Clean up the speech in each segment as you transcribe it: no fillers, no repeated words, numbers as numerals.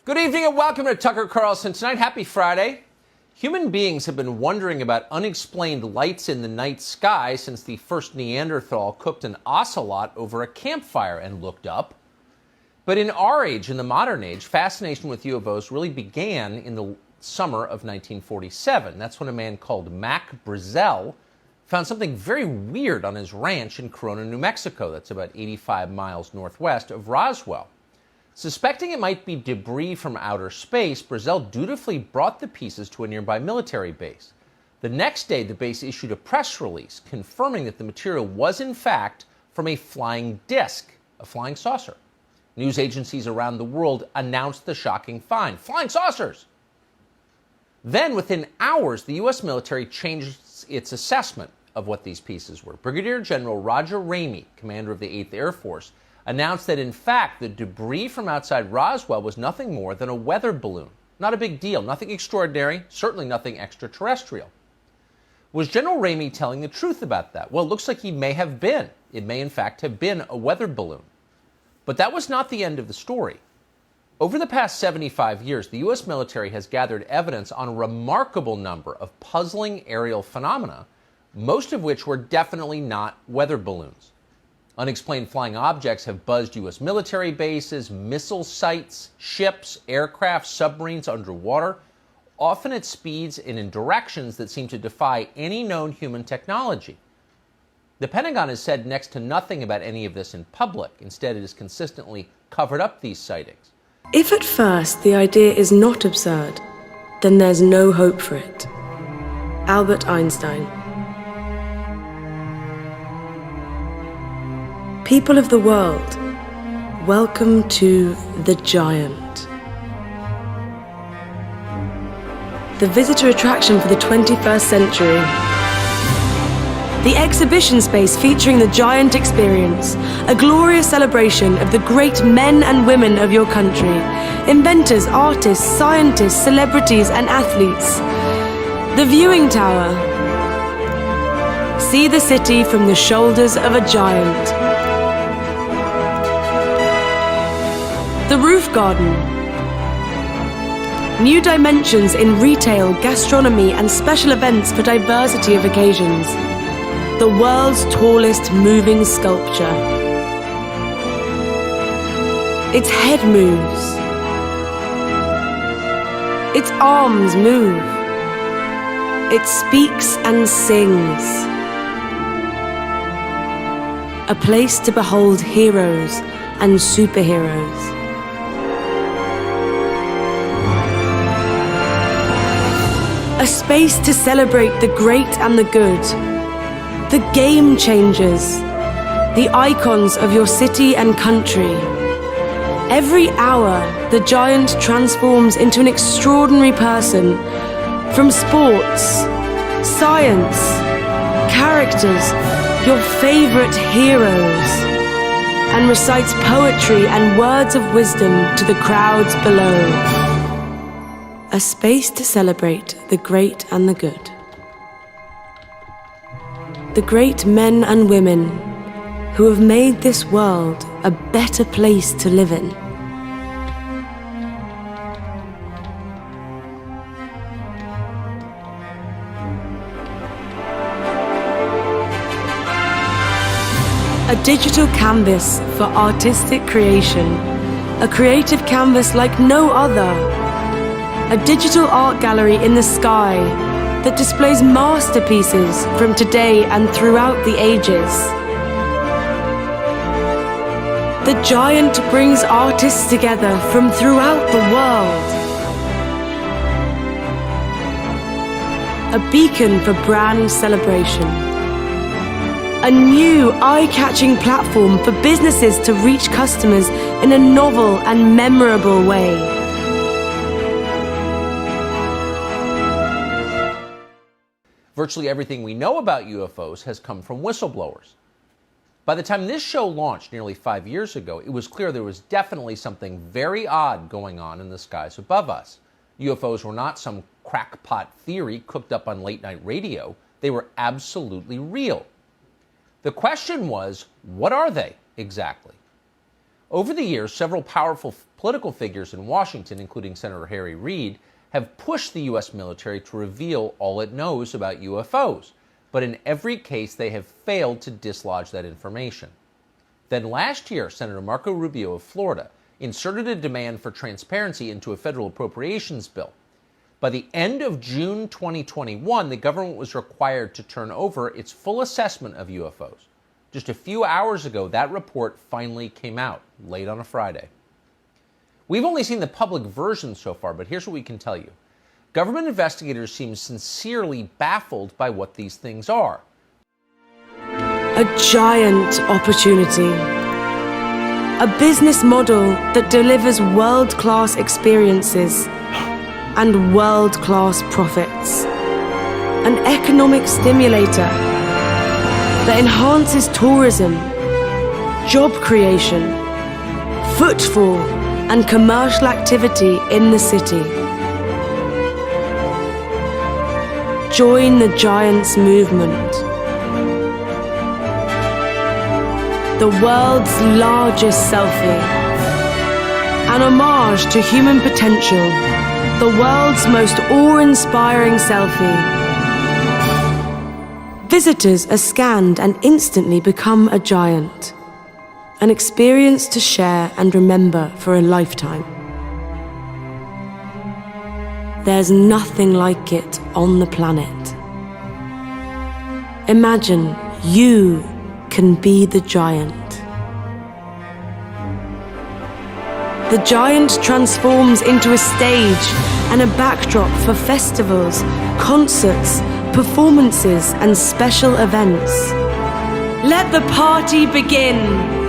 Good evening and welcome to Tucker Carlson Tonight. Happy Friday. Human beings have been wondering about unexplained lights in the night sky since the first Neanderthal cooked an ocelot over a campfire and looked up. But in our age, in the modern age, fascination with UFOs really began in the summer of 1947. That's when a man called Mac Brazel found something very weird on his ranch in Corona, New Mexico. That's about 85 miles northwest of Roswell. Suspecting it might be debris from outer space, Brazel dutifully brought the pieces to a nearby military base. The next day, the base issued a press release confirming that the material was in fact from a flying disc, a flying saucer. News agencies around the world announced the shocking find. Flying saucers! Then, within hours, the U.S. military changed its assessment of what these pieces were. Brigadier General Roger Ramey, commander of the 8th Air Force, announced that, in fact, the debris from outside Roswell was nothing more than a weather balloon. Not a big deal, nothing extraordinary, certainly nothing extraterrestrial. Was General Ramey telling the truth about that? Well, it looks like he may have been. It may, in fact, have been a weather balloon. But that was not the end of the story. Over the past 75 years, the U.S. military has gathered evidence on a remarkable number of puzzling aerial phenomena, most of which were definitely not weather balloons. Unexplained flying objects have buzzed U.S. military bases, missile sites, ships, aircraft, submarines underwater, often at speeds and in directions that seem to defy any known human technology. The Pentagon has said next to nothing about any of this in public. Instead, it has consistently covered up these sightings. If at first the idea is not absurd, then there's no hope for it. Albert Einstein. People of the world, welcome to The Giant. The visitor attraction for the 21st century. The exhibition space featuring the Giant Experience, a glorious celebration of the great men and women of your country, inventors, artists, scientists, celebrities, and athletes. The viewing tower. See the city from the shoulders of a giant. The Roof Garden. New dimensions in retail, gastronomy, and special events for diversity of occasions. The world's tallest moving sculpture. Its head moves. Its arms move. It speaks and sings. A place to behold heroes and superheroes. A space to celebrate the great and the good, the game changers, the icons of your city and country. Every hour, the Giant transforms into an extraordinary person, from sports, science, characters, your favorite heroes, and recites poetry and words of wisdom to the crowds below. A space to celebrate the great and the good. The great men and women who have made this world a better place to live in. A digital canvas for artistic creation. A creative canvas like no other. A digital art gallery in the sky that displays masterpieces from today and throughout the ages. The Giant brings artists together from throughout the world. A beacon for brand celebration. A new, eye-catching platform for businesses to reach customers in a novel and memorable way. Virtually everything we know about UFOs has come from whistleblowers. By the time this show launched nearly 5 years ago, it was clear there was definitely something very odd going on in the skies above us. UFOs were not some crackpot theory cooked up on late-night radio. They were absolutely real. The question was, what are they exactly? Over the years, several powerful political figures in Washington, including Senator Harry Reid, have pushed the U.S. military to reveal all it knows about UFOs. But in every case, they have failed to dislodge that information. Then last year, Senator Marco Rubio of Florida inserted a demand for transparency into a federal appropriations bill. By the end of June 2021, the government was required to turn over its full assessment of UFOs. Just a few hours ago, that report finally came out, late on a Friday. We've only seen the public version so far, but here's what we can tell you. Government investigators seem sincerely baffled by what these things are. A giant opportunity. A business model that delivers world-class experiences and world-class profits. An economic stimulator that enhances tourism, job creation, footfall, and commercial activity in the city. Join the Giants movement. The world's largest selfie. An homage to human potential. The world's most awe-inspiring selfie. Visitors are scanned and instantly become a giant. An experience to share and remember for a lifetime. There's nothing like it on the planet. Imagine you can be the giant. The giant transforms into a stage and a backdrop for festivals, concerts, performances, and special events. Let the party begin!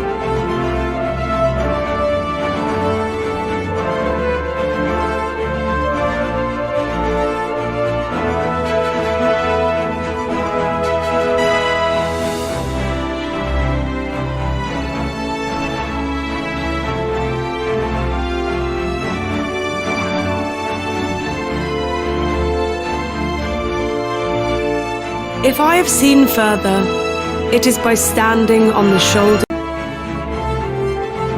If I have seen further, it is by standing on the shoulder.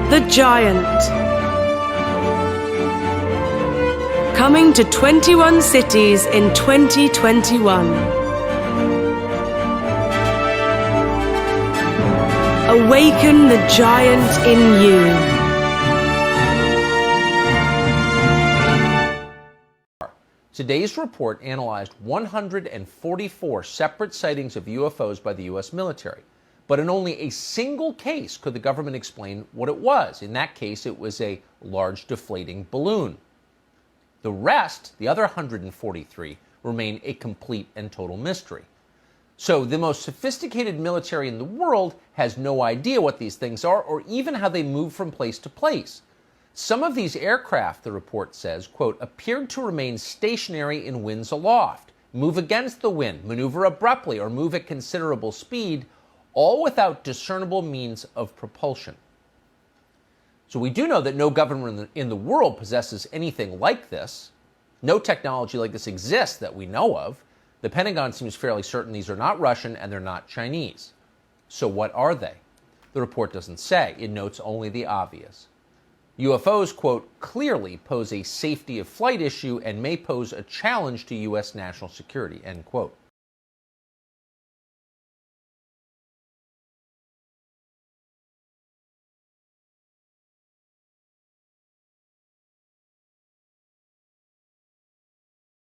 The Giant. Coming to 21 cities in 2021. Awaken the giant in you. Today's report analyzed 144 separate sightings of UFOs by the U.S. military. But in only a single case could the government explain what it was. In that case, it was a large deflating balloon. The rest, the other 143, remain a complete and total mystery. So the most sophisticated military in the world has no idea what these things are or even how they move from place to place. Some of these aircraft, the report says, quote, appeared to remain stationary in winds aloft, move against the wind, maneuver abruptly, or move at considerable speed, all without discernible means of propulsion. So we do know that no government in the world possesses anything like this. No technology like this exists that we know of. The Pentagon seems fairly certain these are not Russian and they're not Chinese. So what are they? The report doesn't say. It notes only the obvious. UFOs, quote, clearly pose a safety of flight issue and may pose a challenge to U.S. national security, end quote.